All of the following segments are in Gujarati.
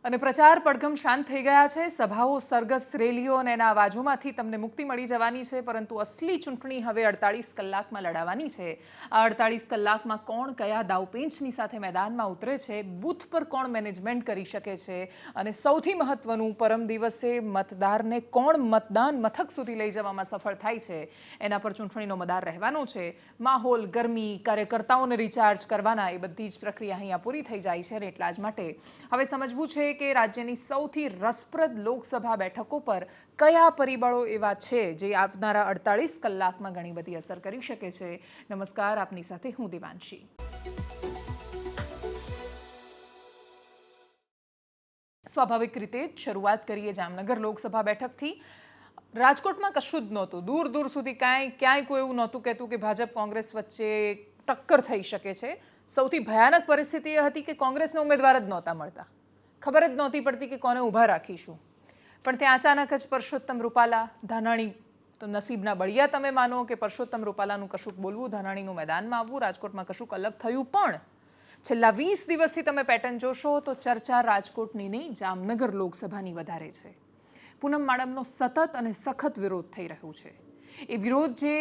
અને પ્રચાર પડઘમ શાંત થઈ ગયા છે। સભાઓ, સરઘસ, રેલીઓ અને એના અવાજોમાંથી તમને મુક્તિ મળી જવાની છે, પરંતુ અસલી ચૂંટણી હવે 48 કલાકમાં લડાવવાની છે। આ 48 કલાકમાં કોણ કયા દાવપેંચની સાથે મેદાનમાં ઉતરે છે, બૂથ પર કોણ મેનેજમેન્ટ કરી શકે છે અને સૌથી મહત્વનું, પરમ દિવસે મતદારને કોણ મતદાન મથક સુધી લઈ જવામાં સફળ થાય છે, એના પર ચૂંટણીનો મદાર રહેવાનો છે। માહોલ, ગરમી, કાર્યકર્તાઓને રિચાર્જ કરવાના એ બધી જ પ્રક્રિયા અહીંયા પૂરી થઈ જાય છે અને એટલા જ માટે હવે સમજવું છે કે રાજ્યની સૌથી રસપ્રદ લોકસભા બેઠકો પર કયા પરિબળો એવા છે જે આવનારા 48 કલાકમાં ઘણી બધી અસર કરી શકે છે। નમસ્કાર, આપની સાથે હું દેવાંશી। સ્વાભાવિક રીતે શરૂઆત કરીએ જામનગર લોકસભા બેઠકથી। રાજકોટમાં કશું જ નહોતું, દૂર દૂર સુધી ક્યાંય કોઈ એવું નહોતું કહેતું કે ભાજપ કોંગ્રેસ વચ્ચે ટક્કર થઈ શકે છે। સૌથી ભયાનક પરિસ્થિતિ એ હતી કે કોંગ્રેસને ઉમેદવાર જ નહોતા મળતા, ખબર જ નહોતી પડતી કે કોને ઊભા રાખીશું। પણ ત્યાં અચાનક જ પરસોત્તમ રૂપાલા, ધાનાણી તો નસીબના બળિયા તમે માનો કે પરસોત્તમ રૂપાલાનું કશુંક બોલવું, ધાનાણીનું મેદાનમાં આવવું, રાજકોટમાં કશુંક અલગ થયું। પણ છેલ્લા 20 દિવસથી તમે પેટર્ન જોશો તો ચર્ચા રાજકોટની નહીં, જામનગર લોકસભાની વધારે છે। પૂનમ માડમનો સતત અને સખત વિરોધ થઈ રહ્યો છે। એ વિરોધ જે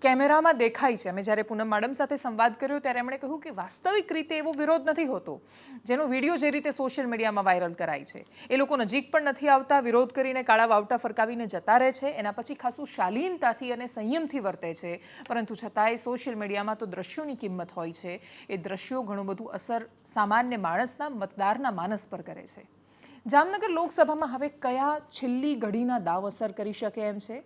કેમેરામાં દેખાય છે, અમે જ્યારે પૂનમ માડમ સાથે સંવાદ કર્યો ત્યારે એમણે કહ્યું કે વાસ્તવિક રીતે એવો વિરોધ નથી હોતો જેનો વિડીયો જે રીતે સોશિયલ મીડિયામાં વાયરલ કરાય છે। એ લોકો નજીક પણ નથી આવતા, વિરોધ કરીને કાળા વાવટા ફરકાવીને જતા રહે છે, એના પછી ખાસું શાલીનતાથી અને સંયમથી વર્તે છે, પરંતુ છતાંય સોશિયલ મીડિયામાં તો દ્રશ્યોની કિંમત હોય છે। એ દ્રશ્યો ઘણું બધું અસર સામાન્ય માણસના, મતદારના માનસ પર કરે છે। જામનગર લોકસભામાં હવે કયા છેલ્લી ઘડીના દાવ અસર કરી શકે એમ છે,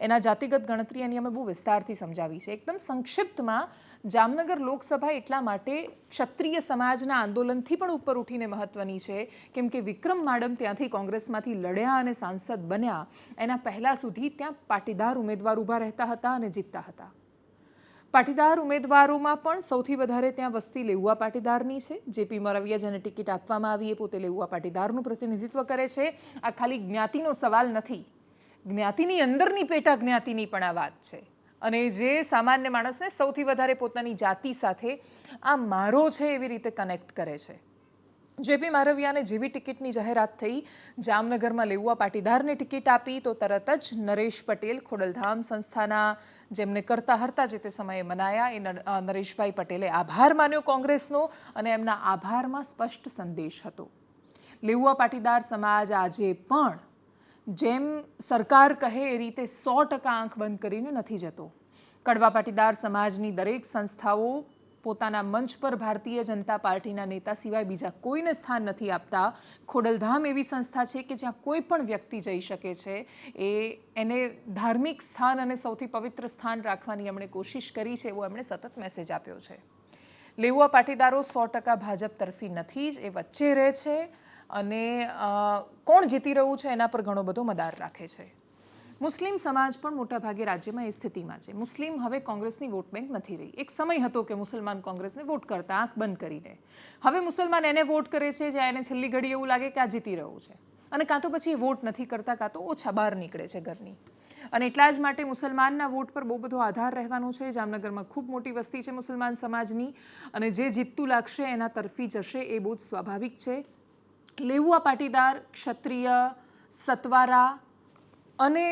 એના જાતિગત ગણતરી એની અમે બહુ વિસ્તારથી સમજાવી છે। એકદમ સંક્ષિપ્તમાં, જામનગર લોકસભા એટલા માટે ક્ષત્રિય સમાજના આંદોલનથી પણ ઉપર ઉઠીને મહત્વની છે કેમ કે વિક્રમ માડમ ત્યાંથી કોંગ્રેસમાંથી લડ્યા અને સાંસદ બન્યા એના પહેલાં સુધી ત્યાં પાટીદાર ઉમેદવાર ઊભા રહેતા હતા અને જીતતા હતા। પાટીદાર ઉમેદવારોમાં પણ સૌથી વધારે ત્યાં વસ્તી લેઉવા પાટીદારની છે। જેપી મોરવિયા જેને ટિકિટ આપવામાં આવી એ પોતે લેઉવા પાટીદારનું પ્રતિનિધિત્વ કરે છે। આ ખાલી જ્ઞાતિનો સવાલ નથી, જ્ઞાતિની અંદરની પેટા જ્ઞાતિની પણ આ વાત છે અને જે સામાન્ય માણસને સૌથી વધારે પોતાની જાતિ સાથે આ મારો છે એવી રીતે કનેક્ટ કરે છે। જેપી મારવિયાને જેવી ટિકિટની જાહેરાત થઈ, જામનગરમાં લેઉવા પાટીદારને ટિકિટ આપી તો તરત જ નરેશ પટેલ, ખોડલધામ સંસ્થાના જેમને કરતા હરતા જે તે સમયે મનાયા, એ નરેશભાઈ પટેલે આભાર માન્યો કોંગ્રેસનો અને એમના આભારમાં સ્પષ્ટ સંદેશ હતો। લેઉવા પાટીદાર સમાજ આજે પણ જેમ સરકાર કહે એ રીતે 100% આંખ બંધ કરીને નથી જતો। કડવા પાટીદાર સમાજની દરેક સંસ્થાઓ પોતાના મંચ પર ભારતીય જનતા પાર્ટીના નેતા સિવાય બીજા કોઈને સ્થાન નથી આપતા। ખોડલધામ એવી સંસ્થા છે કે જ્યાં કોઈ પણ વ્યક્તિ જઈ શકે છે, એને ધાર્મિક સ્થાન અને સૌથી પવિત્ર સ્થાન રાખવાની એમણે કોશિશ કરી છે, એવો એમણે સતત મેસેજ આપ્યો છે। લેઉવા પાટીદારો 100% ભાજપ તરફી નથી જ, એ વચ્ચે રહે છે અને કોણ જીતી રહ્યું છે એના પર ઘણો બધો મદાર રાખે છે। મુસ્લિમ સમાજ પણ મોટાભાગે રાજ્યમાં એ સ્થિતિમાં છે। મુસ્લિમ હવે કોંગ્રેસની વોટ બેંક નથી રહી। એક સમય હતો કે મુસલમાન કોંગ્રેસને વોટ કરતા આંખ બંધ કરીને, હવે મુસલમાન એને વોટ કરે છે જ્યાં એને છેલ્લી ઘડી એવું લાગે કે આ જીતી રહ્યું છે અને કાં તો પછી એ વોટ નથી કરતા, કાં તો ઓછા બહાર નીકળે છે ઘરની અને એટલા જ માટે મુસલમાનના વોટ પર બહુ બધો આધાર રહેવાનો છે। જામનગરમાં ખૂબ મોટી વસ્તી છે મુસલમાન સમાજની અને જે જીતતું લાગશે એના તરફી જશે, એ બહુ જ સ્વાભાવિક છે। લેઉવા પાટીદાર, ક્ષત્રિય, સતવારા અને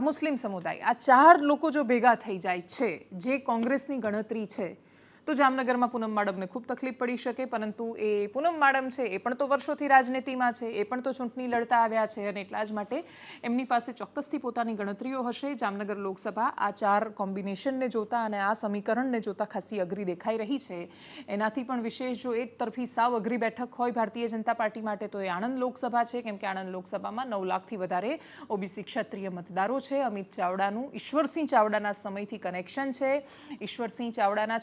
મુસ્લિમ સમુદાય, આ ચાર લોકો જો ભેગા થઈ જાય છે, જે કોંગ્રેસની ગણતરી છે, તો જામનગરમાં પૂનમ માડમને ખૂબ તકલીફ પડી શકે। પરંતુ એ પૂનમ માડમ છે એ પણ તો વર્ષોથી રાજનીતિમાં છે, એ પણ તો ચૂંટણી લડતા આવ્યા છે અને એટલા જ માટે એમની પાસે ચોક્કસથી પોતાની ગણતરીઓ હશે। જામનગર લોકસભા આ ચાર કોમ્બિનેશનને જોતા અને આ સમીકરણને જોતા ખાસી અઘરી દેખાઈ રહી છે। એનાથી પણ વિશેષ જો એક તરફી સાવ અઘરી બેઠક હોય ભારતીય જનતા પાર્ટી માટે તો એ આણંદ લોકસભા છે, કેમ કે આણંદ લોકસભામાં 9 લાખથી વધારે ઓબીસી ક્ષત્રિય મતદારો છે। અમિત ચાવડાનું ઈશ્વરસિંહ ચાવડાના સમયથી કનેક્શન છે। ઈશ્વરસિંહ ચાવડાના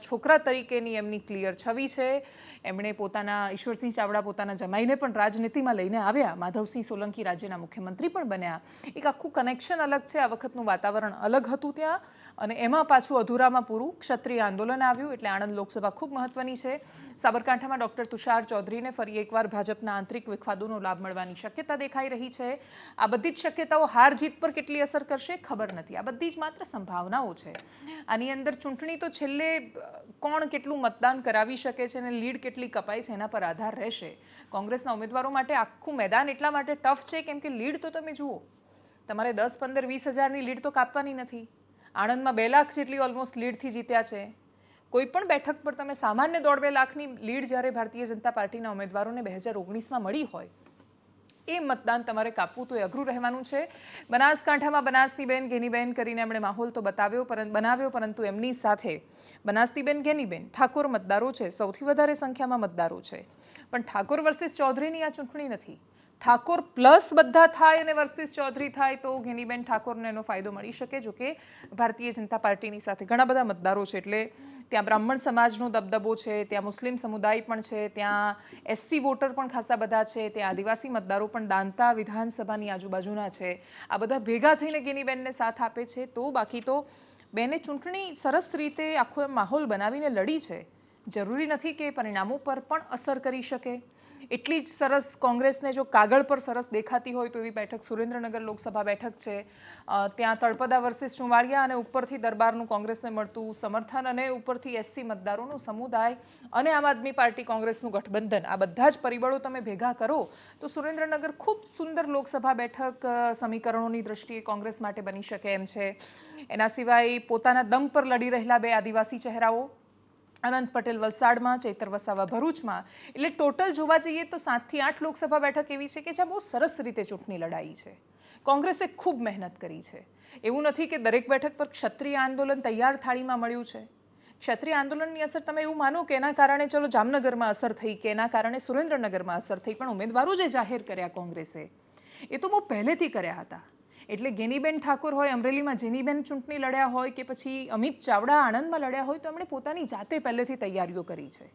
છોકરા તરીકેની એમની ક્લિયર છબી છે। એમણે ઈશ્વરસિંહ ચાવડા પોતાના જમાઈને પણ રાજનીતિમાં લઈને આવ્યા, માધવસિંહ સોલંકી રાજ્યના મુખ્યમંત્રી પણ બન્યા। એક આખું કનેક્શન અલગ છે। આ વખતનું વાતાવરણ અલગ હતું ત્યાં અને એમાં પાછું અધૂરામાં પૂરું ક્ષત્રિય આંદોલન આવ્યું, એટલે આણંદ લોકસભા ખૂબ મહત્વની છે। સાબરકાંઠામાં ડૉક્ટર તુષાર ચૌધરીને ફરી એકવાર ભાજપના આંતરિક વિખવાદોનો લાભ મળવાની શક્યતા દેખાઈ રહી છે। આ બધી જ શક્યતાઓ હાર જીત પર કેટલી અસર કરશે ખબર નથી, આ બધી જ માત્ર સંભાવનાઓ છે। આની અંદર ચૂંટણી તો છેલ્લે કોણ કેટલું મતદાન કરાવી શકે છે અને લીડ કેટલી કપાય છે એના પર આધાર રહેશે. કોંગ્રેસના ઉમેદવારો માટે આખું મેદાન એટલા માટે ટફ છે કેમ કે લીડ તો તમે જુઓ, તમારે 10, 15, 20 હજારની લીડ તો કાપવાની નથી. આણંદમાં 2 લાખ જેટલી ઓલમોસ્ટ લીડથી જીત્યા છે. કોઈ પણ બેઠક પર તમે સામાન્ય 1.5-2 લાખની લીડ જ્યારે ભારતીય જનતા પાર્ટીના ઉમેદવારોને 2019માં મળી હોય, એ મતદાન તમારે કાપવું તો એ અઘરું રહેવાનું છે. બનાસકાંઠામાં બનાસતીબેન ગેનીબેન કરીને એમણે માહોલ તો બનાવ્યો, પરંતુ એમની સાથે બનાસતીબેન ગેનીબેન ઠાકોર મતદારો છે, સૌથી વધારે સંખ્યામાં મતદારો છે. પણ ઠાકોર વર્સિસ ચૌધરીની આ ચૂંટણી નથી. ઠાકોર પ્લસ બધા થાય અને વર્સિસ ચૌધરી થાય તો ગેનીબેન ઠાકોરને એનો ફાયદો મળી શકે. જો કે ભારતીય જનતા પાર્ટીની સાથે ઘણા બધા મતદારો છે, એટલે ત્યાં બ્રાહ્મણ સમાજનો દબદબો છે, ત્યાં મુસ્લિમ સમુદાય પણ છે, ત્યાં SC વોટર પણ ખાસા બધા છે, ત્યાં આદિવાસી મતદારો પણ દાંતા વિધાનસભાની આજુબાજુના છે. આ બધા ભેગા થઈને ગેનીબેનને સાથ આપે છે. તો બાકી તો બેને ચૂંટણી સરસ રીતે આખો માહોલ બનાવીને લડી છે. જરૂરી નથી કે પરિણામો પર પણ અસર કરી શકે. એટલી જ સરસ કોંગ્રેસને જો કાગળ પર સરસ દેખાતી હોય તો એવી બેઠક સુરેન્દ્રનગર લોકસભા બેઠક છે. ત્યાં તળપદા વર્સિસ ચુંવાડિયા અને ઉપરથી દરબારનું કોંગ્રેસને મળતું સમર્થન અને ઉપરથી SC મતદારોનો સમુદાય અને આમ આદમી પાર્ટી કોંગ્રેસનું ગઠબંધન, આ બધા જ પરિબળો તમે ભેગા કરો તો સુરેન્દ્રનગર ખૂબ સુંદર લોકસભા બેઠક સમીકરણોની દ્રષ્ટિએ કોંગ્રેસ માટે બની શકે એમ છે. એના સિવાય પોતાના દમ પર લડી રહેલા 2 આદિવાસી ચહેરાઓ, અનંત પટેલ વલસાડમાં, ચૈતર વસાવા ભરૂચમાં, એટલે ટોટલ જોવા જઈએ તો 7 થી 8 લોકસભા બેઠક એવી છે કે જ્યાં બહુ સરસ રીતે ચૂંટણી લડાઈ છે. કોંગ્રેસે ખૂબ મહેનત કરી છે. એવું નથી કે દરેક બેઠક પર ક્ષત્રિય આંદોલન તૈયાર થાળીમાં મળ્યું છે. ક્ષત્રિય આંદોલનની અસર તમે એવું માનો કે એના કારણે ચલો જામનગરમાં અસર થઈ કે એના કારણે સુરેન્દ્રનગરમાં અસર થઈ, પણ ઉમેદવારો જે જાહેર કર્યા કોંગ્રેસે એ તો બહુ પહેલેથી કર્યા હતા. એટલે ગેનીબેન ઠાકોર હોય અમરેલીમાં, જેનીબેન ચૂંટણી લડ્યા હોય કે પછી અમિત ચાવડા આણંદમાં લડ્યા હોય, તો એમણે પોતાની જાતે પહેલેથી તૈયારીઓ કરી છે.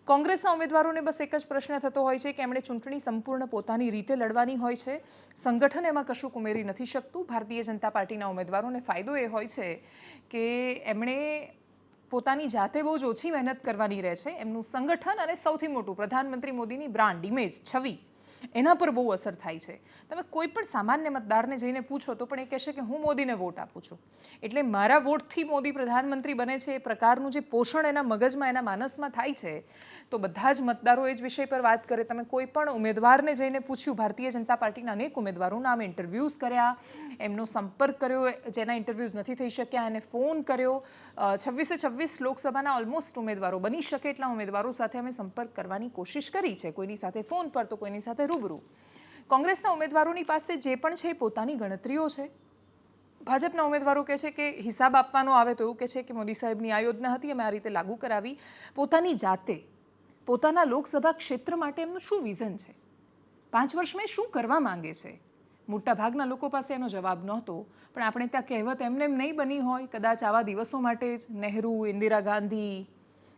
કોંગ્રેસના ઉમેદવારોને બસ એક જ પ્રશ્ન થતો હોય છે કે એમણે ચૂંટણી સંપૂર્ણ પોતાની રીતે લડવાની હોય છે. સંગઠન એમાં કશું ઉમેરી નથી શકતું. ભારતીય જનતા પાર્ટીના ઉમેદવારોને ફાયદો એ હોય છે કે એમણે પોતાની જાતે બહુ જ ઓછી મહેનત કરવાની રહે છે. એમનું સંગઠન અને સૌથી મોટું પ્રધાનમંત્રી મોદીની બ્રાન્ડ ઇમેજ, છબી, એના પર બહુ અસર થાય છે. તમે કોઈ પણ સામાન્ય મતદારને જઈને પૂછો તો પણ એ કહેશે કે હું મોદીને વોટ આપું છું. એટલે મારા વોટથી મોદી પ્રધાનમંત્રી બને છે, એ પ્રકારનું જે પોષણ એના મગજમાં, એના માનસમાં થાય છે, તો બધા જ મતદારો એ જ વિષય પર વાત કરે. તમે કોઈ પણ ઉમેદવારને જઈને પૂછ્યું, ભારતીય જનતા પાર્ટીના અનેક ઉમેદવારોના અમે ઇન્ટરવ્યૂઝ કર્યા, એમનો સંપર્ક કર્યો, જેના ઇન્ટરવ્યૂઝ નથી થઈ શક્યા એને ફોન કર્યો. 26 લોકસભાના ઓલમોસ્ટ ઉમેદવારો, બની શકે એટલા ઉમેદવારો સાથે અમે સંપર્ક કરવાની કોશિશ કરી છે. કોઈની સાથે ફોન પર તો કોઈની સાથે રૂબરૂ. કોંગ્રેસના ઉમેદવારોની પાસે જે પણ છે એ પોતાની ગણતરીઓ છે. ભાજપના ઉમેદવારો કહે છે કે હિસાબ આપવાનો આવે તો એવું કહે છે કે મોદી સાહેબની આ યોજના હતી, અમે આ રીતે લાગુ કરાવી. પોતાની જાતે પોતાના લોકસભા ક્ષેત્ર માટે એમનું શું વિઝન છે, 5 વર્ષમાં શું કરવા માંગે છે, મોટાભાગના લોકો પાસે એનો જવાબ નહોતો. પણ આપણે ત્યાં કહેવત એમને નહીં બની હોય, કદાચ આવા દિવસો માટે જ નહેરુ, ઇન્દિરા ગાંધી,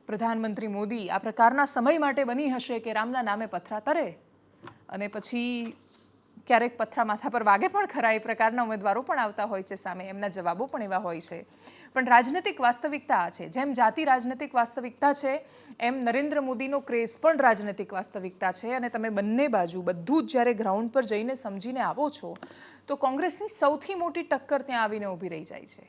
પ્રધાનમંત્રી મોદી આ પ્રકારના સમય માટે બની હશે કે રામના નામે પથરા તરે અને પછી ક્યારેક પથરા માથા પર વાગે પણ ખરા. એ પ્રકારના ઉમેદવારો પણ આવતા હોય છે સામે, એમના જવાબો પણ એવા હોય છે. પણ રાજનીતિક વાસ્તવિકતા આ છે. જેમ જાતિ રાજનીતિક વાસ્તવિકતા છે, એમ નરેન્દ્ર મોદીનો ક્રેઝ પણ રાજનીતિક વાસ્તવિકતા છે. અને તમે બંને બાજુ બધું જ જ્યારે ગ્રાઉન્ડ પર જઈને સમજીને આવો છો તો કોંગ્રેસની સૌથી મોટી ટક્કર ત્યાં આવીને ઊભી રહી જાય છે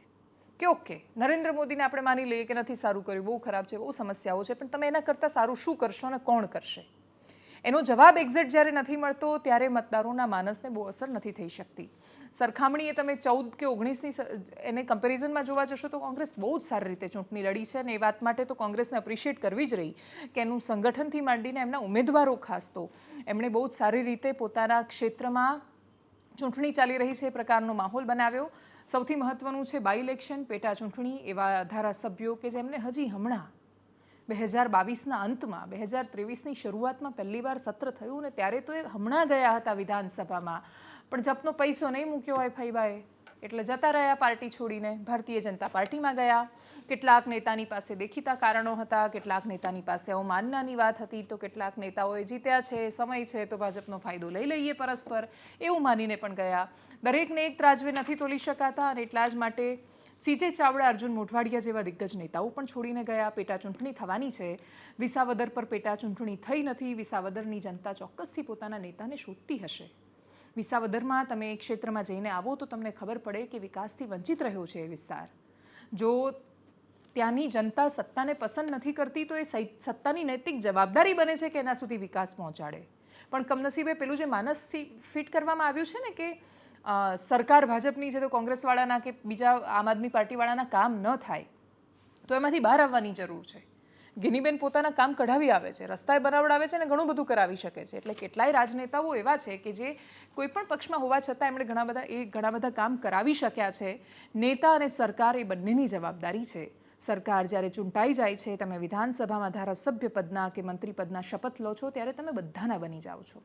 કે ઓકે, નરેન્દ્ર મોદીને આપણે માની લઈએ કે નથી સારું કર્યું, બહુ ખરાબ છે, બહુ સમસ્યાઓ છે, પણ તમે એના કરતાં સારું શું કરશો અને કોણ કરશે? એનો જવાબ એક્ઝેક્ટ જ્યારે નથી મળતો ત્યારે મતદારોના માનસને બહુ અસર નથી થઈ શકતી. સરખામણીએ તમે 14 કે 19ની એને કમ્પેરિઝનમાં જોવા જશો તો કોંગ્રેસ બહુ જ સારી રીતે ચૂંટણી લડી છે. અને એ વાત માટે તો કોંગ્રેસને એપ્રિશિએટ કરવી જ રહી કે એનું સંગઠનથી માંડીને એમના ઉમેદવારો ખાસ તો એમણે બહુ જ સારી રીતે પોતાના ક્ષેત્રમાં ચૂંટણી ચાલી રહી છે એ પ્રકારનો માહોલ બનાવ્યો. સૌથી મહત્વનું છે બાય ઇલેક્શન, પેટા ચૂંટણી. એવા ધારાસભ્યો કે જેમને હજી હમણાં 2022ના અંતમાં 2023ની શરૂઆતમાં પહેલીવાર સત્ર થયું ને ત્યારે તો એ હમણાં ગયા હતા વિધાનસભામાં, પણ જપનો પૈસો નહીં મૂક્યો હોય ફઈબાએ, એટલે જતા રહ્યા પાર્ટી છોડીને, ભારતીય જનતા પાર્ટીમાં ગયા. કેટલાક નેતાની પાસે દેખીતા કારણો હતા, કેટલાક નેતાની પાસે અવમાનનાની વાત હતી, તો કેટલાક નેતાઓએ જીત્યા છે, સમય છે તો ભાજપનો ફાયદો લઈ લઈએ પરસ્પર, એવું માનીને પણ ગયા. દરેકને એક ત્રાજવે નથી તોલી શકાતા અને એટલા જ માટે CJ ચાવડા, અર્જુન મોઢવાડિયા જેવા દિગ્ગજ નેતાઓ પણ છોડીને ગયા. પેટા ચૂંટણી થવાની છે. વિસાવદર પર પેટા ચૂંટણી થઈ નથી. વિસાવદરની જનતા ચોક્કસથી પોતાના નેતાને શોધતી હશે. વિસાવદરમાં તમે એક ક્ષેત્રમાં જઈને આવો તો તમને ખબર પડે કે વિકાસથી વંચિત રહ્યો છે એ વિસ્તાર. જો ત્યાંની જનતા સત્તાને પસંદ નથી કરતી તો એ સત્તાની નૈતિક જવાબદારી બને છે કે એના સુધી વિકાસ પહોંચાડે. પણ કમનસીબે પેલું જે માનસ ફિટ કરવામાં આવ્યું છે ને કે સરકાર ભાજપની છે તો કોંગ્રેસવાળાના કે બીજા આમ આદમી પાર્ટીવાળાના કામ ન થાય, તો એમાંથી બહાર આવવાની જરૂર છે. ગિનીબેન પોતાના કામ કઢાવી આવે છે, રસ્તાએ બનાવડાવે છે અને ઘણું બધું કરાવી શકે છે. એટલે કેટલાય રાજનેતાઓ એવા છે કે જે કોઈ પણ પક્ષમાં હોવા છતાં એમણે ઘણા બધા કામ કરાવી શક્યા છે. નેતા અને સરકાર એ બંનેની જવાબદારી છે. સરકાર જ્યારે ચૂંટાઈ જાય છે, તમે વિધાનસભામાં ધારાસભ્ય પદના કે મંત્રી પદના શપથ લો છો ત્યારે તમે બધાના બની જાઓ છો.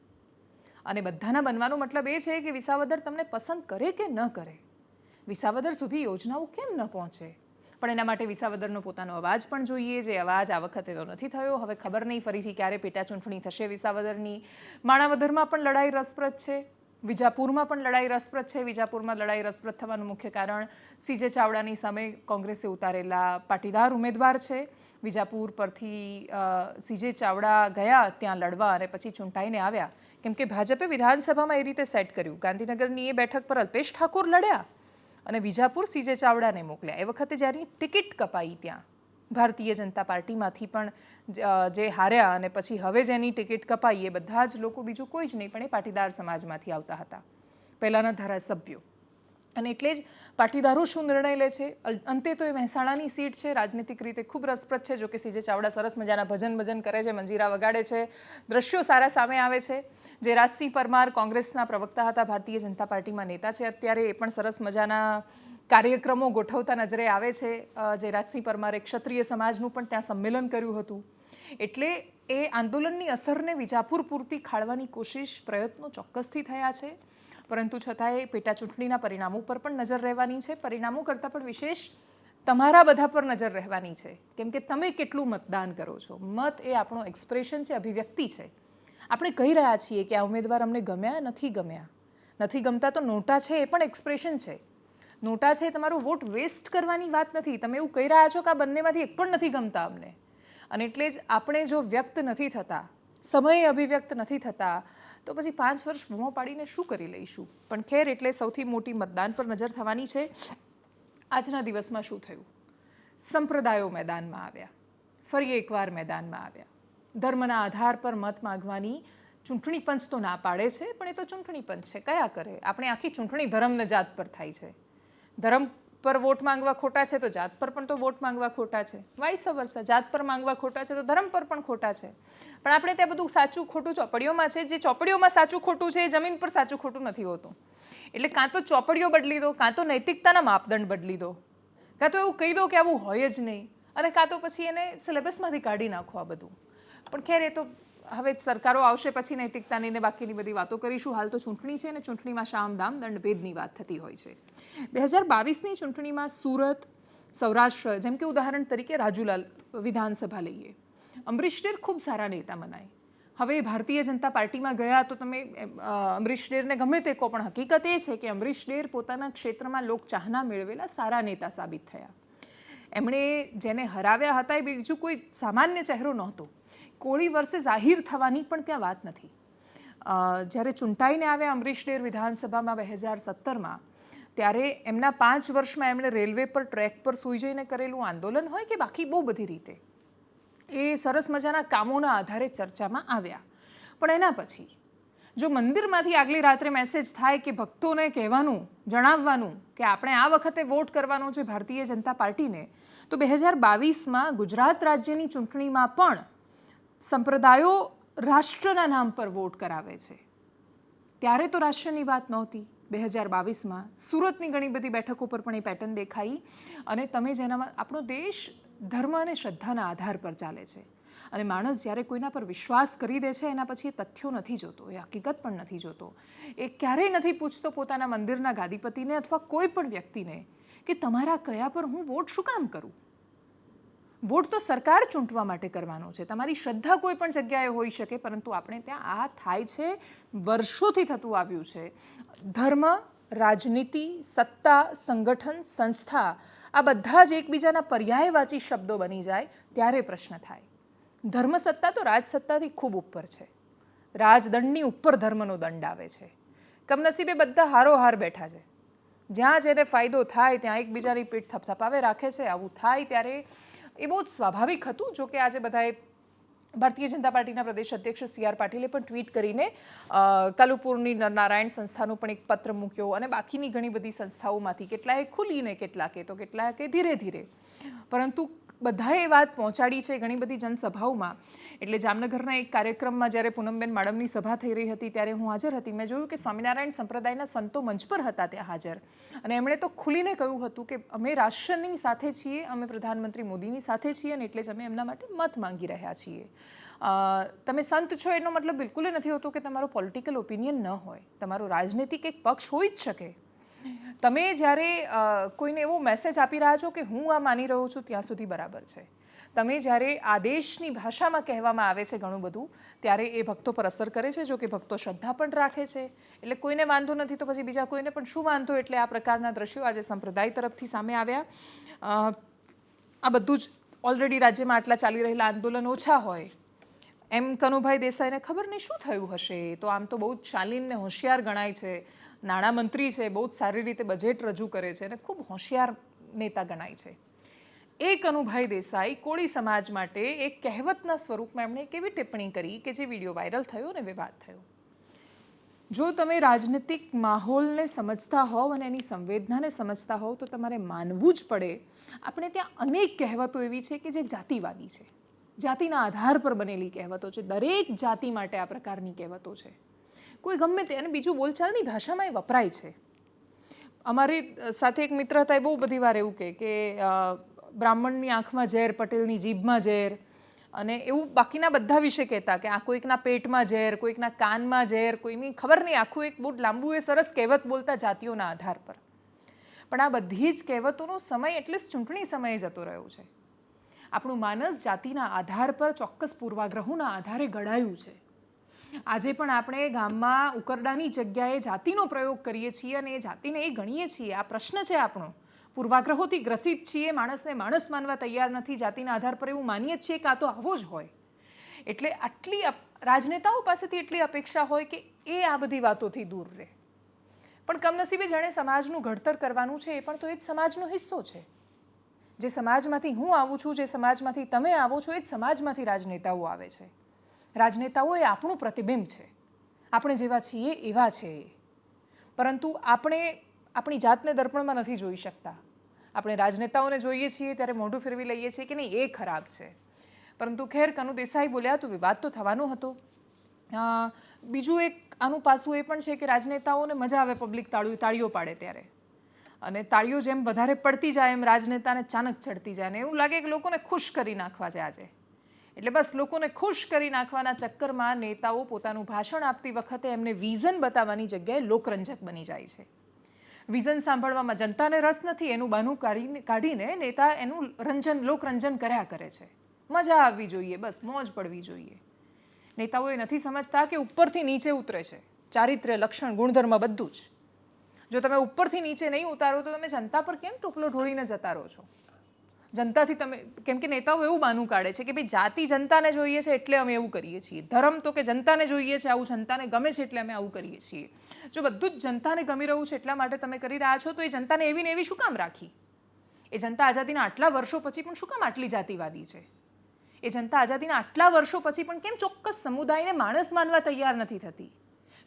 અને બધાના બનવાનો મતલબ એ છે કે વિસાવદર તમને પસંદ કરે કે ન કરે, વિસાવદર સુધી યોજનાઓ કેમ ન પહોંચે. પણ એના માટે વિસાવદરનો પોતાનો અવાજ પણ જોઈએ, જે અવાજ આ વખતે તો નથી થયો. હવે ખબર નહીં ફરીથી ક્યારે પેટા ચૂંટણી થશે વિસાવદરની. માણાવદરમાં પણ લડાઈ રસપ્રદ છે, વિજાપુરમાં પણ લડાઈ રસપ્રદ છે. વિજાપુરમાં લડાઈ રસપ્રદ થવાનું મુખ્ય કારણ સીજે ચાવડાની સામે કોંગ્રેસે ઉતારેલા પાટીદાર ઉમેદવાર છે. વિજાપુર પરથી સીજે ચાવડા ગયા ત્યાં લડવા અને પછી ચૂંટાઈને આવ્યા, કેમ કે ભાજપે વિધાનસભામાં એ રીતે સેટ કર્યું. ગાંધીનગરની એ બેઠક પર અલ્પેશ ઠાકોર લડ્યા અને વિજાપુર સીજે ચાવડાને મોકલ્યા. એ વખતે જ્યારે ટિકિટ કપાઈ ત્યાં ભારતીય જનતા પાર્ટીમાંથી પણ જે હાર્યા અને પછી હવે જેની ટિકિટ કપાઈ એ બધા જ લોકો બીજું કોઈ જ નહીં પણ એ પાટીદાર સમાજમાંથી આવતા હતા, પહેલાંના ધારાસભ્યો. અને એટલે જ પાટીદારો શું નિર્ણય લે છે. અંતે તો એ મહેસાણાની સીટ છે, રાજનીતિક રીતે ખૂબ રસપ્રદ છે. જોકે સીજે ચાવડા સરસ મજાના ભજન કરે છે, મંજીરા વગાડે છે, દ્રશ્યો સારા સામે આવે છે. જે રાજસિંહ પરમાર કોંગ્રેસના પ્રવક્તા હતા, ભારતીય જનતા પાર્ટીમાં નેતા છે અત્યારે, એ પણ સરસ મજાના કાર્યક્રમો ગોઠવતા નજરે આવે છે. જે રાજસિંહ પરમારે ક્ષત્રિય સમાજનું પણ ત્યાં સંમેલન કર્યું હતું. એટલે એ આંદોલનની અસરને વિજાપુર પૂરતી ખાળવાની પ્રયત્નો ચોક્કસથી થયા છે. પરંતુ છતાંય પેટા ચૂંટણીના પરિણામો પર પણ નજર રહેવાની છે. પરિણામો કરતાં પણ વિશેષ તમારા બધા પર નજર રહેવાની છે, કેમ કે તમે કેટલું મતદાન કરો છો. મત એ આપણો એક્સપ્રેશન છે, અભિવ્યક્તિ છે. આપણે કહી રહ્યા છીએ કે આ ઉમેદવાર અમને ગમ્યા, નથી ગમતા તો નોટા છે, એ પણ એક્સપ્રેશન છે. નોટા છે, તમારો વોટ વેસ્ટ કરવાની વાત નથી. તમે એવું કહી રહ્યા છો કે આ બંનેમાંથી એક પણ નથી ગમતા અમને. અને એટલે જ આપણે જો વ્યક્ત નથી થતા, સમયે અભિવ્યક્ત નથી થતા, તો પછી 5 વર્ષ બૂમો પાડીને શું કરી લઈશું. પણ ખેર, એટલે સૌથી મોટી મતદાન પર નજર થવાની છે. આજના દિવસમાં શું થયું? સંપ્રદાયો મેદાનમાં આવ્યા, ફરી એકવાર મેદાનમાં આવ્યા. ધર્મના આધાર પર મત માંગવાની ચૂંટણી પંચ તો ના પાડે છે, પણ એ તો ચૂંટણી પંચ છે, કયા કરે. આપણે આખી ચૂંટણી ધર્મને જાત પર થાય છે. ધર્મ પર વોટ માંગવા ખોટા છે તો જાત પર પણ તો વોટ માંગવા ખોટા છે. વાઇસ વર્સા, જાત પર માંગવા ખોટા છે તો ધર્મ પર પણ ખોટા છે. પણ આપણે ત્યાં બધું સાચું ખોટું ચોપડીઓમાં છે. જે ચોપડીઓમાં સાચું ખોટું છે એ જમીન પર સાચું ખોટું નથી હોતું. એટલે કાં તો ચોપડીઓ બદલી દો, કાં તો નૈતિકતાના માપદંડ બદલી દો, કાં તો એવું કહી દો કે આવું હોય જ નહીં, અને કાં તો પછી એને સિલેબસમાંથી કાઢી નાખો આ બધું. પણ ખેર, એ તો હવે સરકારો આવશે પછી નૈતિકતાની ને બાકીની બધી વાતો કરીશું. હાલ તો ચૂંટણી છે અને ચૂંટણીમાં શામ દામ દંડ ભેદની વાત થતી હોય છે. 2022ની ચૂંટણીમાં સુરત, સૌરાષ્ટ્ર, જેમ કે ઉદાહરણ તરીકે રાજુલાલ વિધાનસભા લઈએ, અમરીશ ડેર ખૂબ સારા નેતા મનાય. હવે ભારતીય જનતા પાર્ટીમાં ગયા તો તમે અમરીશ ડેરને ગમે તે કહો, પણ હકીકત એ છે કે અમરીશ ડેર પોતાના ક્ષેત્રમાં લોકચાહના મેળવેલા સારા નેતા સાબિત થયા. એમણે જેને હરાવ્યા હતા એ બીજું કોઈ સામાન્ય ચહેરો નહોતો. કોળી વર્ષે જાહેર થવાની પણ ત્યાં વાત નથી. જ્યારે ચૂંટાઈને આવ્યા અમરીશ ડેર વિધાનસભામાં 2017માં, ત્યારે એમના 5 વર્ષમાં એમણે રેલવે પર ટ્રેક પર સૂઈ જઈને કરેલું આંદોલન હોય કે બાકી બહુ બધી રીતે એ સરસ મજાના કામોના આધારે ચર્ચામાં આવ્યા. પણ એના પછી જો મંદિરમાંથી આગલી રાત્રે મેસેજ થાય કે ભક્તોને કહેવાનું, જણાવવાનું કે આપણે આ વખતે વોટ કરવાનો છે ભારતીય જનતા પાર્ટીને, તો 2022માં ગુજરાત રાજ્યની ચૂંટણીમાં પણ સંપ્રદાયો રાષ્ટ્રના નામ પર વોટ કરાવે છે. ત્યારે તો રાષ્ટ્રની વાત નહોતી. 2022માં સુરતની ઘણી બધી બેઠકો પર પણ એ પેટર્ન દેખાઈ. અને તમે જેનામાં આપણો દેશ ધર્મ અને શ્રદ્ધાના આધાર પર ચાલે છે, અને માણસ જ્યારે કોઈના પર વિશ્વાસ કરી દે છે એના પછી એ તથ્યો નથી જોતો, એ હકીકત પણ નથી જોતો. એ ક્યારેય નથી પૂછતો પોતાના મંદિરના ગાદીપતિને અથવા કોઈ પણ વ્યક્તિને કે તમારા કયા પર હું વોટ શું કામ કરું. વોટ તો સરકાર ચૂંટવા માટે કરવાનો છે. તમારી શ્રદ્ધા કોઈ પણ જગ્યાએ હોઈ શકે, પરંતુ આપણે ત્યાં આ થાય છે, વર્ષોથી થતું આવ્યું છે. ધર્મ, રાજનીતિ, સત્તા, સંગઠન, સંસ્થા, આ બધા જ એકબીજાના પર્યાયવાચી શબ્દો બની જાય ત્યારે પ્રશ્ન થાય. ધર્મસત્તા તો રાજસત્તાથી ખૂબ ઉપર છે. રાજદંડની ઉપર ધર્મનો દંડ આવે છે. કમનસીબે બધા હારોહાર બેઠા છે. જ્યાં જેને ફાયદો થાય ત્યાં એકબીજાની પીઠ થપથપાવે રાખે છે. આવું થાય ત્યારે એ બહુ જ સ્વાભાવિક હતું. જો કે આજે બધાએ ભારતીય જનતા પાર્ટીના પ્રદેશ અધ્યક્ષ CR પાટીલે પણ ટ્વીટ કરીને કાલુપુરની નારાયણ સંસ્થાનો પણ એક પત્ર મૂક્યો અને બાકીની ઘણી બધી સંસ્થાઓમાંથી કેટલાએ ખુલીને કેટલાકે ધીરે ધીરે, પરંતુ બધાએ એ વાત પહોંચાડી છે ઘણી બધી જનસભાઓમાં. એટલે જામનગરના એક કાર્યક્રમમાં જ્યારે પૂનમબેન માડમની સભા થઈ રહી હતી ત્યારે હું હાજર હતી. મેં જોયું કે સ્વામિનારાયણ સંપ્રદાયના સંતો મંચ પર હતા ત્યાં હાજર, અને એમણે તો ખુલીને કહ્યું હતું કે અમે રાષ્ટ્રની સાથે છીએ, અમે પ્રધાનમંત્રી મોદીની સાથે છીએ, અને એટલે જ અમે એમના માટે મત માંગી રહ્યા છીએ. તમે સંત છો એનો મતલબ બિલકુલ નથી હોતો કે તમારો પોલિટિકલ ઓપિનિયન ન હોય, તમારો રાજનૈતિક એક પક્ષ હોઈ જ શકે. તમે જ્યારે કોઈને એવો મેસેજ આપી રહ્યા છો કે હું આ માની રહ્યો છું ત્યાં સુધી બરાબર છે, તમે જ્યારે આદેશની ભાષામાં કહેવામાં આવે છે ઘણું બધું, ત્યારે એ ભક્તો પર અસર કરે છે. જો કે ભક્તો શ્રદ્ધા પણ રાખે છે, એટલે કોઈને વાંધો નથી તો પછી બીજા કોઈને પણ શું વાંધો. એટલે આ પ્રકારના દ્રશ્યો આજે સંપ્રદાય તરફથી સામે આવ્યા. આ બધું જ ઓલરેડી રાજ્યમાં આટલા ચાલી રહેલા આંદોલન ઓછા હોય એમ કનુભાઈ દેસાઈને ખબર નહીં શું થયું હશે. તો આમ તો બહુ જ શાલીન ને હોશિયાર ગણાય છે, નાણામંત્રી છે, બહુ જ સારી રીતે બજેટ રજૂ કરે છે અને ખૂબ હોશિયાર નેતા ગણાય છે. એ કનુભાઈ દેસાઈ કોળી સમાજ માટે એક કહેવતના સ્વરૂપમાં એમણે એક એવી ટિપ્પણી કરી કે જે વિડીયો વાયરલ થયો અને વિવાદ થયો. જો તમે રાજનીતિક માહોલને સમજતા હોવ અને એની સંવેદનાને સમજતા હોવ તો તમારે માનવું જ પડે આપણે ત્યાં અનેક કહેવતો એવી છે કે જે જાતિવાદી છે, જાતિના આધાર પર બનેલી કહેવતો છે. દરેક જાતિ માટે આ પ્રકારની કહેવતો છે. કોઈ ગમે તે, અને બીજું બોલચાલની ભાષામાં એ વપરાય છે. અમારી સાથે એક મિત્ર હતા, એ બહુ બધી વાર એવું કે બ્રાહ્મણની આંખમાં ઝેર, પટેલની જીભમાં ઝેર, અને એવું બાકીના બધા વિશે કહેતા કે આ કોઈકના પેટમાં ઝેર, કોઈકના કાનમાં ઝેર, કોઈની ખબર નહીં. આખું એક બહુ લાંબુ એ સરસ કહેવત બોલતા જાતિઓના આધાર પર. પણ આ બધી જ કહેવતોનો સમય એટલે ચૂંટણી સમયે જતો રહ્યો છે. આપણું માનસ જાતિના આધાર પર ચોક્કસ પૂર્વાગ્રહોના આધારે ઘડાયું છે. આજે પણ આપણે ગામમાં ઉકરડાની જગ્યાએ જાતિનો પ્રયોગ કરીએ છીએ અને એ જાતિને એ ગણીએ છીએ. આ પ્રશ્ન છે આપણો. પૂર્વાગ્રહોથી ગ્રસિત છીએ, માણસને માણસ માનવા તૈયાર નથી, જાતિના આધાર પર એવું માનીએ છીએ કે આ તો આવો જ હોય. એટલે આટલી રાજનેતાઓ પાસેથી એટલી અપેક્ષા હોય કે એ આ બધી વાતોથી દૂર રહે. પણ કમનસીબે જેણે સમાજનું ઘડતર કરવાનું છે એ પણ તો એ જ સમાજનો હિસ્સો છે. જે સમાજમાંથી હું આવું છું, જે સમાજમાંથી તમે આવો છો, એ જ સમાજમાંથી રાજનેતાઓ આવે છે. રાજનેતાઓ એ આપણું પ્રતિબિંબ છે. આપણે જેવા છીએ એવા છે એ. પરંતુ આપણે આપણી જાતને દર્પણમાં નથી જોઈ શકતા. આપણે રાજનેતાઓને જોઈએ છીએ ત્યારે મોઢું ફેરવી લઈએ છીએ કે નહીં એ ખરાબ છે. પરંતુ ખેર, કનુ દેસાઈ બોલ્યા તો વિવાદ તો થવાનો હતો. બીજું એક આનું પાસું એ પણ છે કે રાજનેતાઓને મજા આવે પબ્લિક તાળીઓ પાડે ત્યારે, અને તાળીઓ જેમ વધારે પડતી જાય એમ રાજનેતાને ચાનક ચડતી જાય, ને એવું લાગે કે લોકોને ખુશ કરી નાખવા છે આજે. એટલે બસ લોકોને ખુશ કરી નાખવાના ચક્કરમાં નેતાઓ પોતાનું ભાષણ આપતી વખતે એમને વિઝન બતાવવાની જગ્યાએ લોકરંજક બની જાય છે. વિઝન સાંભળવામાં જનતાને રસ નથી, એનું બહાનું કાઢીને નેતા એનું લોકરંજન કર્યા કરે છે. મજા આવવી જોઈએ, બસ મોજ પડવી જોઈએ. નેતાઓ એ નથી સમજતા કે ઉપરથી નીચે ઉતરે છે ચારિત્ર્ય, લક્ષણ, ગુણધર્મ બધું જ. જો તમે ઉપરથી નીચે નહીં ઉતારો તો તમે જનતા પર કેમ ટોપલો ઢોળીને જતા રહો છો? જનતાથી તમે, કેમ કે નેતાઓ એવું બાનું કાઢે છે કે ભાઈ જાતિ જનતાને જોઈએ છે એટલે અમે એવું કરીએ છીએ, ધર્મ તો કે જનતાને જોઈએ છે, આવું જનતાને ગમે છે એટલે અમે આવું કરીએ છીએ. જો બધું જ જનતાને ગમી રહ્યું છે એટલા માટે તમે કરી રહ્યા છો તો એ જનતાને એવી ને એવી શું કામ રાખી? એ જનતા આઝાદીના આટલા વર્ષો પછી પણ શું કામ આટલી જાતિવાદી છે? એ જનતા આઝાદીના આટલા વર્ષો પછી પણ કેમ ચોક્કસ સમુદાયને માણસ માનવા તૈયાર નથી થતી?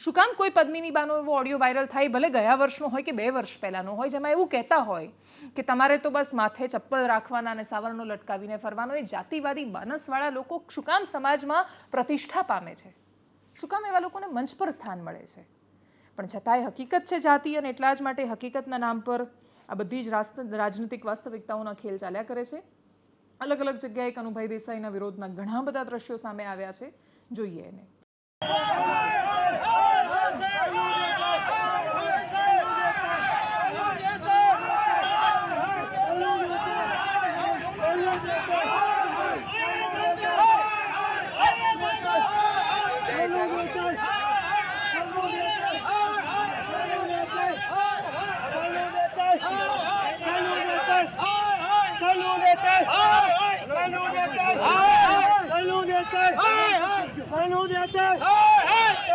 શું કામ કોઈ પદ્મિની બાનો એવો ઓડિયો વાયરલ થાય, ભલે ગયા વર્ષનો હોય કે 2 વર્ષ પહેલાનો હોય, જેમાં એવું કહેતા હોય કે તમારે તો બસ માથે ચપ્પલ રાખવાના અને સાવરણો લટકાવીને ફરવાનો? એ જાતિવાદી માનસવાળા લોકો શું કામ સમાજમાં પ્રતિષ્ઠા પામે છે? શું કામ એવા લોકોને મંચ પર સ્થાન મળે છે? પણ છતાંય હકીકત છે જાતિ, અને એટલા જ માટે હકીકતના નામ પર આ બધી જ રાજનીતિક વાસ્તવિકતાઓના ખેલ ચાલ્યા કરે છે. અલગ અલગ જગ્યાએ કનુભાઈ દેસાઈના વિરોધના ઘણા બધા દ્રશ્યો સામે આવ્યા છે. જોઈએ એને. Kanu Desai!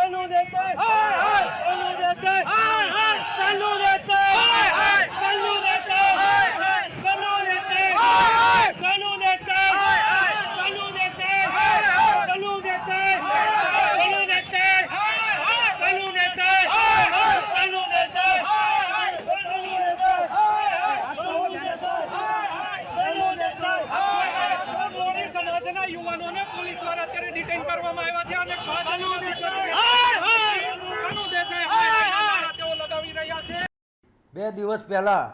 2 દિવસ પહેલાં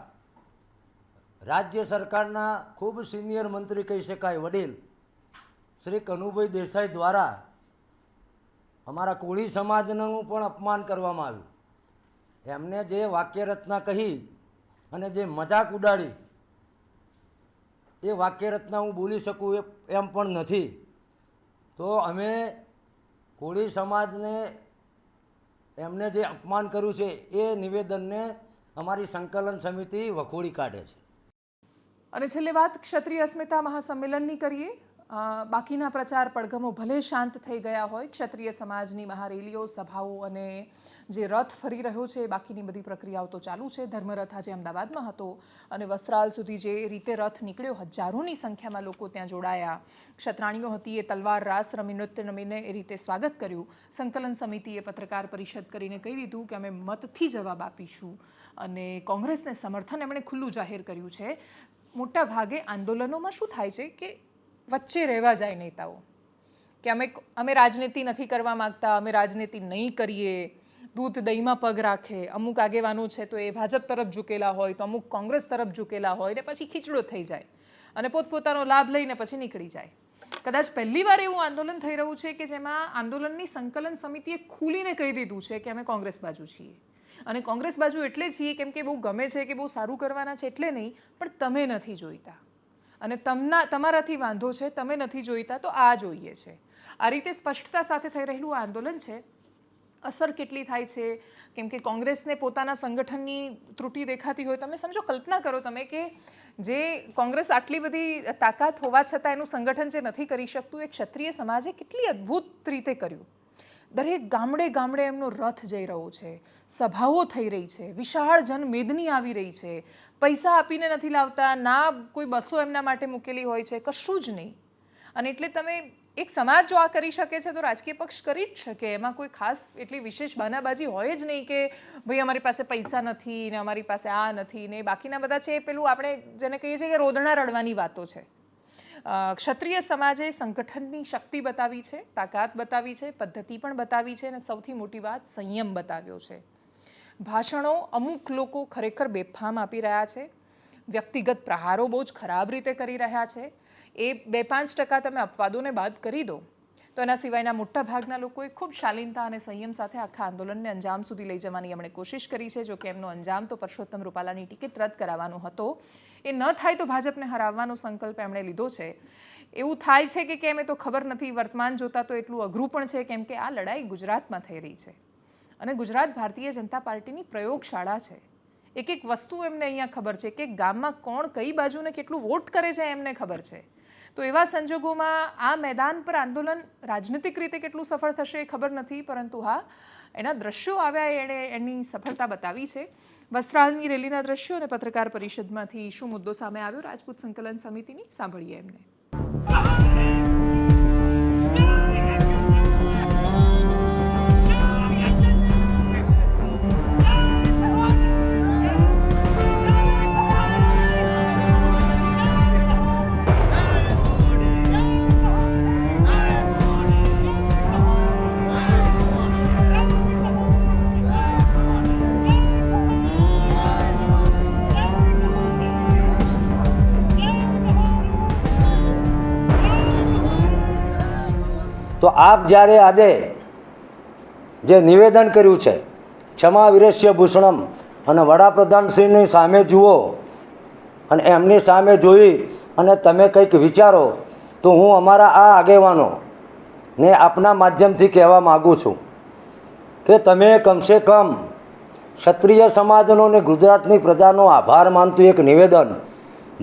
રાજ્ય સરકારના ખૂબ સિનિયર મંત્રી કહી શકાય વડીલ શ્રી કનુભાઈ દેસાઈ દ્વારા અમારા કોળી સમાજનું પણ અપમાન કરવામાં આવ્યું. એમને જે વાક્યરચના કહી અને જે મજાક ઉડાડી એ વાક્યરચના હું બોલી શકું એમ પણ નથી. તો અમે કોળી સમાજને એમને જે અપમાન કર્યું છે એ નિવેદનને અમારી સંકલન સમિતિ વખોડી કાઢે છે. અને છેલ્લે વાત ક્ષત્રિય અસ્મિતા મહાસંમેલનની કરીએ. બાકીના પ્રચાર પડઘમો ભલે શાંત થઈ ગયા હોય, ક્ષત્રિય સમાજની મહારેલીઓ, સભાઓ અને જે રથ ફરી રહ્યો છે બાકીની બધી પ્રક્રિયાઓ તો ચાલુ છે. ધર્મરથ આજે અમદાવાદમાં હતો અને વસ્ત્રાલ સુધી જે રીતે રથ નીકળ્યો, હજારોની સંખ્યામાં લોકો ત્યાં જોડાયા. ક્ષત્રાણીઓ હતી એ તલવાર રાસ રમી નૃત્ય રમીને એ રીતે સ્વાગત કર્યું. સંકલન સમિતિએ પત્રકાર પરિષદ કરીને કહી દીધું કે અમે મતથી જવાબ આપીશું અને કોંગ્રેસને સમર્થન એમણે ખુલ્લું જાહેર કર્યું છે. મોટા ભાગે આંદોલનોમાં શું થાય છે કે વચ્ચે રહેવા જાય નેતાઓ કે અમે રાજનીતિ નથી કરવા માગતા, અમે રાજનીતિ નહીં કરીએ, દૂધ દહીંમાં પગ રાખે. અમુક આગેવાનો છે તો એ ભાજપ તરફ ઝૂકેલા હોય તો અમુક કોંગ્રેસ તરફ ઝૂકેલા હોય ને પછી ખીચડો થઈ જાય અને પોતપોતાનો લાભ લઈને પછી નીકળી જાય. કદાચ પહેલીવાર એવું આંદોલન થઈ રહ્યું છે કે જેમાં આંદોલનની સંકલન સમિતિએ ખુલીને કહી દીધું છે કે અમે કોંગ્રેસ બાજુ છીએ. અને કોંગ્રેસ બાજુ એટલે છીએ કેમ કે બહુ ગમે છે કે બહુ સારું કરવાના છે એટલે નહીં, પણ તમે નથી જોઈતા અને તમારાથી વાંધો છે, તમે નથી જોઈતા તો આ જોઈએ છે. આ રીતે સ્પષ્ટતા સાથે થઈ રહેલું આંદોલન છે. અસર કેટલી થાય છે કેમ કે કોંગ્રેસને પોતાના સંગઠનની ત્રુટિ દેખાતી હોય. તમે સમજો, કલ્પના કરો તમે કે જે કોંગ્રેસ આટલી બધી તાકાત હોવા છતાં એનું સંગઠન જે નથી કરી શકતું, એ ક્ષત્રિય સમાજે કેટલી અદ્ભુત રીતે કર્યું. દરેક ગામડે ગામડે એમનો રથ જઈ રહ્યો છે, સભાઓ થઈ રહી છે, વિશાળ જનમેદની આવી રહી છે. પૈસા આપીને નથી લાવતા, ના કોઈ બસો એમના માટે મૂકેલી હોય છે, કશું જ નહીં. અને એટલે તમે એક સમાજ જો આ કરી શકે છે તો રાજકીય પક્ષ કરી જ શકે. એમાં કોઈ ખાસ એટલી વિશેષ બાનાબાજી હોય જ નહીં કે ભાઈ અમારી પાસે પૈસા નથી ને અમારી પાસે આ નથી ને બાકીના બધા છે. પેલું આપણે જેને કહીએ છીએ કે રોદણા રડવાની વાતો છે. ક્ષત્રિય સમાજે સંગઠનની શક્તિ બતાવી છે, તાકાત બતાવી છે, પદ્ધતિ પણ બતાવી છે અને સૌથી મોટી વાત સંયમ બતાવ્યો છે. ભાષણો અમુક લોકો ખરેખર બેફામ આપી રહ્યા છે, વ્યક્તિગત પ્રહારો બહુ જ ખરાબ રીતે કરી રહ્યા છે. એ 2-5% તમે અપવાદોને બાદ કરી દો તો એના સિવાયના મોટા ભાગના લોકોએ ખૂબ શાલીનતા અને સંયમ સાથે આખા આંદોલનને અંજામ સુધી લઈ જવાની એમણે કોશિશ કરી છે. જો કે એમનો અંજામ તો પરસોત્તમ રૂપાલાની ટિકિટ રદ કરાવવાનો હતો. એ ન થાય તો ભાજપને હરાવવાનો સંકલ્પ એમણે લીધો છે. એવું થાય છે કે કેમ એ તો ખબર નથી. વર્તમાન જોતા તો એટલું અઘરું પણ છે કેમ કે આ લડાઈ ગુજરાતમાં થઈ રહી છે અને ગુજરાત ભારતીય જનતા પાર્ટીની પ્રયોગશાળા છે. એક એક વસ્તુ એમને અહીંયા ખબર છે કે ગામમાં કોણ કઈ બાજુને કેટલું વોટ કરે છે એમને ખબર છે. તો એવા સંજોગોમાં આ મેદાન પર આંદોલન રાજનીતિક રીતે કેટલું સફળ થશે એ ખબર નથી, પરંતુ હા, એના દ્રશ્યો આવ્યા એણે એની સફળતા બતાવી છે. વસ્ત્રાલની રેલીના દ્રશ્યો અને પત્રકાર પરિષદમાંથી શું મુદ્દો સામે આવ્યો રાજપૂત સંકલન સમિતિની, સાંભળીએ એમને. તો આપ જ્યારે આજે જે નિવેદન કર્યું છે ક્ષમા વિરસ્ય ભૂષણમ અને વડાપ્રધાનશ્રીની સામે જુઓ અને એમની સામે જોઈ અને તમે કંઈક વિચારો, તો હું અમારા આ આગેવાનો ને આપના માધ્યમથી કહેવા માગું છું કે તમે કમસે કમ ક્ષત્રિય સમાજનો ને ગુજરાતની પ્રજાનો આભાર માનતું એક નિવેદન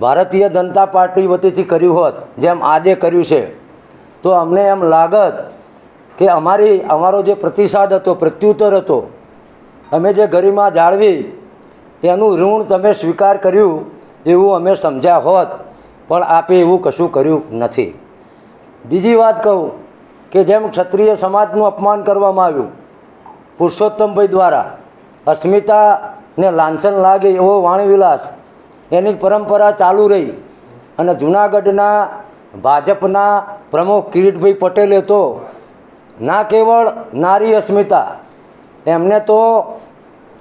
ભારતીય જનતા પાર્ટી વતીથી કર્યું હોત જેમ આજે કર્યું છે, તો અમને એમ લાગત કે અમારો જે પ્રતિસાદ હતો, પ્રત્યુત્તર હતો, અમે જે ગરિમા જાળવી એનું ઋણ તમે સ્વીકાર કર્યું એવું અમે સમજ્યા હોત, પણ આપે એવું કશું કર્યું નથી. બીજી વાત કહું કે જેમ ક્ષત્રિય સમાજનું અપમાન કરવામાં આવ્યું પુરુષોત્તમભાઈ દ્વારા, અસ્મિતાને લાંછન લાગે એવો વાણીવિલાસ એની પરંપરા ચાલુ રહી અને જૂનાગઢના ભાજપના પ્રમુખ કિરીટભાઈ પટેલે તો ના કેવળ નારી અસ્મિતા, એમને તો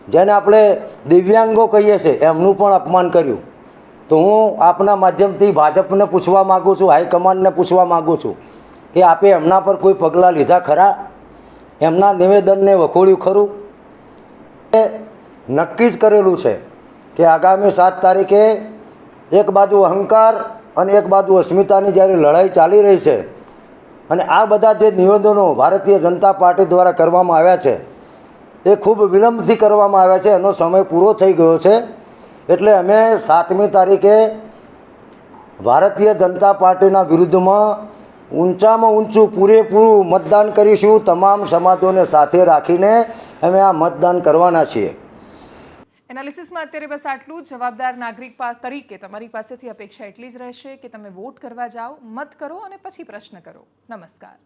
જેને આપણે દિવ્યાંગો કહીએ છીએ એમનું પણ અપમાન કર્યું. તો હું આપના માધ્યમથી ભાજપને પૂછવા માગું છું, હાઈકમાન્ડને પૂછવા માગું છું કે આપે એમના પર કોઈ પગલાં લીધા ખરા? એમના નિવેદનને વખોડ્યું ખરું? એ નક્કી જ કરેલું છે કે આગામી 7 તારીખે એક બાજુ અહંકાર અને એક બાજુ અસ્મિતાની જ્યારે લડાઈ ચાલી રહી છે અને આ બધા જે નિવેદનો ભારતીય જનતા પાર્ટી દ્વારા કરવામાં આવ્યા છે એ ખૂબ વિલંબથી કરવામાં આવ્યા છે. એનો સમય પૂરો થઈ ગયો છે. એટલે અમે 7મી તારીખે ભારતીય જનતા પાર્ટીના વિરુદ્ધમાં ઊંચામાં ઊંચું પૂરેપૂરું મતદાન કરીશું. તમામ સમાજોને સાથે રાખીને અમે આ મતદાન કરવાના છીએ. એનાલિસિસમાં અત્યારે બસ આટલું. જવાબદાર નાગરિક તરીકે તમારી પાસેથી અપેક્ષા એટલી જ રહેશે કે તમે વોટ કરવા જાઓ, મત કરો અને પછી પ્રશ્ન કરો. નમસ્કાર.